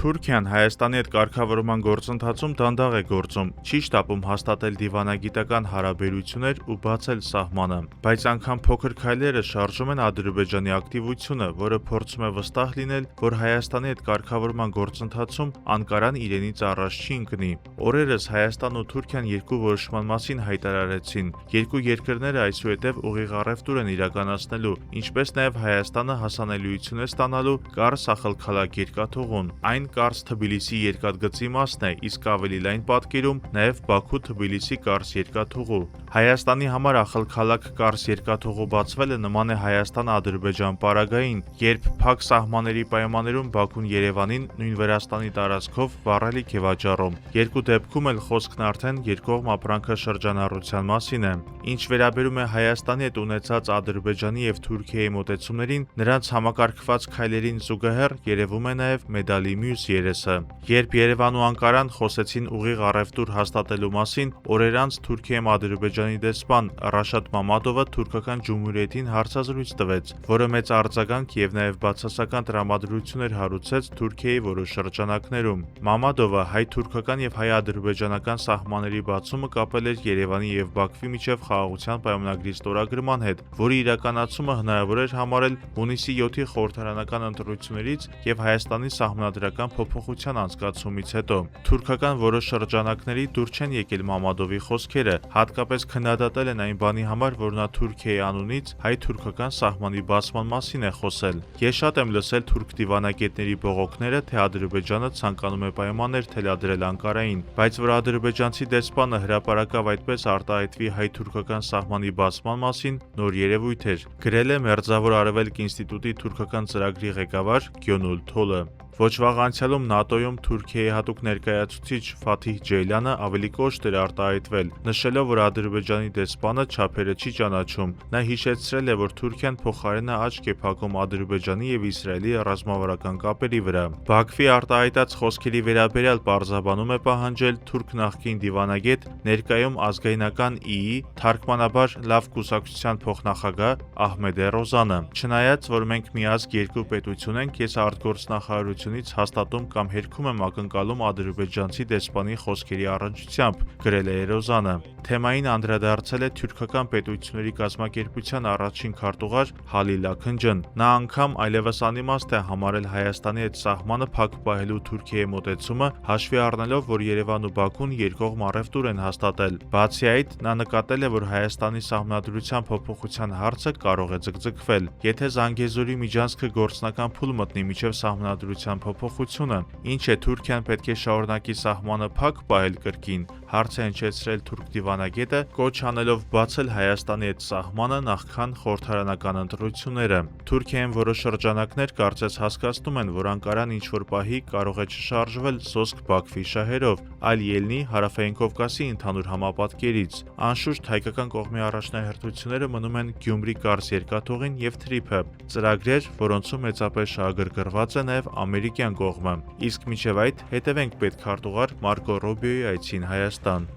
Թուրքիան Հայաստանի հետ կարգավորման գործընթացում դանդաղ է գործում, չի շտապում հաստատել դիվանագիտական հարաբերություններ ու բացել սահմանը, բայց անգամ փոքր քայլերը շարժում են Ադրբեջանի ակտիվությունը, որը փորձում է վստահ լինել, որ Հայաստանի հետ կարգավորման գործընթացում Անկարան իրենից առաջ չի ընկնի։ Օրերս Հայաստանն ու Թուրքիան երկու որոշման մասին հայտարարեցին։ Երկու երկրները այսուհետև ուղիղ առևտուր են իրականացնելու, ինչպես նաև Հայաստանը հասանելիություն է ստանալու Կարս ախալքալակ երկաթուղուն։ Այն Կարս-Թբիլիսի երկաթգծի մասն է, իսկ ավելի լայն պատկերում նաև Բաքու-Թբիլիսի Կարս երկաթուղու։ Հայաստանի համար ախալքալակ Կարս երկաթուղու բացվելը նման է Հայաստան-Ադրբեջան պարագային, երբ փակ սահմանների պայմաններում Բաքուն Երևանին նույն Վրաստանի տարածքով վառելիք է վաճառում։ Երկու դեպքում էլ խոսքն արդեն երկկողմ ապրանքաշրջանառության մասին է։ Ինչ վերաբերում է Հայաստանի հետ ունեցած Ադրբեջանի և Թուրքիայի մոտեցումներին, նրանց համակարգված քայլերին զուգահեռ երևում է նաև մեդալի մյուս երեսը։ Երբ Երևան ու Անկարան խոսեցին ուղիղ առևտուր հաստատելու մասին, օրեր անց Թուրքիայում Ադրբեջանի դեսպան Ռաշադ Մամադովը թուրքական Ջումհուրիեթին հարցազրույց տվեց, որը մեծ արձագանք և նաև բացասական տրամադրություններ հարուցեց Թուրքիայի որոշ շրջանակներում։ Մամադովը հայ-թուրքական և հայ-ադրբեջանական սահմանների բացումը կապել էր Երևանի և Բաքվի միջև խաղաղության պայմանագրի ստորագրման հետ, որի իրականացումը հնարավոր էր համարել հունիսի 7-ի խորհրդարանական ընտրություններից և Հայաստանի սահմանադրական փոփոխության անցկացումից հետո։ Թուրքական որոշ շրջանակների դուր չեն եկել Մամադովի խոսքերը, հատկապես քննադատել են այն բանի համար, որ նա Թուրքիայի անունից հայ-թուրքական սահմանի բացման մասին է խոսել։ Ես շատ եմ լսել թուրք դիվանագետների բողոքները, թե Ադրբեջանը ցանկանում է պայմաններ թելադրել Անկարային, բայց որ ադրբեջանցի դեսպանը հրապարակավ այդպես արտահայտվի հայ-թուրքական սահմանի բացման մասին, նոր երևույթ էր, գրել է Մերձավոր Արևելք ինստիտուտի թուրքական ծրագրի ղեկավար Գյոնուլ Թոլը։ Ոչ վաղ անցյալում ՆԱՏՕ-ում Թուրքիայի հատուկ ներկայացուցիչ Ֆաթիհ Ջեյլանը ավելի կոշտ էր արտահայտվել, նշելով, որ Ադրբեջանի դեսպանը չափերը չի ճանաչում։ Նա հիշեցրել է, որ Թուրքիան փոխարենը աչք է փակում Ադրբեջանի և Իսրայելի ռազմավարական կապերի վրա։ Բաքվի արտահայտած խոսքերի վերաբերյալ պարզաբանում է պահանջել թուրք նախկին դիվանագետ, ներկայում ազգայնական ԻԻ թարգմանաբար լավ կուսակցության փոխնախագահ Ահմեդ Էրոզանը։ Չնայած, որ մենք միազգ երկու պետություն ենք, ես արտգործնախարարությունից հաստատում կամ հերքում եմ ակնկալում ադրբեջանցի դեսպանի խոսքերի առնչությամբ, գրել է Էրոզանը։ Թեմային անդրադարձել է թուրքական պետությունների կազմակերպության առաջին քարտուղար Հալիլ Աքնջն։ Նա անգամ այլևս անիմաստ է համարել Հայաստանի հետ սահմանը փակ պահելու Թուրքիայի մոտեցումը, հաշվի առնելով, որ Երևանն ու Բաքուն երկկողմ առևտուր են հաստատել։ Բացի այդ, նա նկատել է, որ Հայաստանի սահմանադրության փոփոխության հարցը կարող է ձգձգվել, եթե Զանգեզուրի միջանցքը գործնական փուլ մտնի մինչև սահմանադրության փոփոխությունը, ինչ է Թուրքիան պետք է շարունակի սահմանը փակ պահել կրկին, հարց է հնչեցրել թուրք դիվանագետը, կոչ անելով բացել Հայաստանի հետ սահմանը նախքան խորհրդարանական ընտրությունները։ Թուրքիայում որոշ շրջանակներ կարծես հասկացնում են, որ Անկարան ինչ-որ պահի կարող է չշարժվել սոսկ Բաքվի շահերով, այլ ելնի Հարավային Կովկասի ընդհանուր համապատկերից։ Անշուշտ հայկական կողմի առաջնահերթությունները մնում են Գյումրի-Կարս երկաթուղին և Թրիփը, ծրագրեր, որոնցում մեծապես շահագրգռված է նաև ամերիկյան կողմը։ Իսկ մինչև այդ հետևենք պետքարտուղար Մարկո Ռուբիոյի այցին Հայաստան։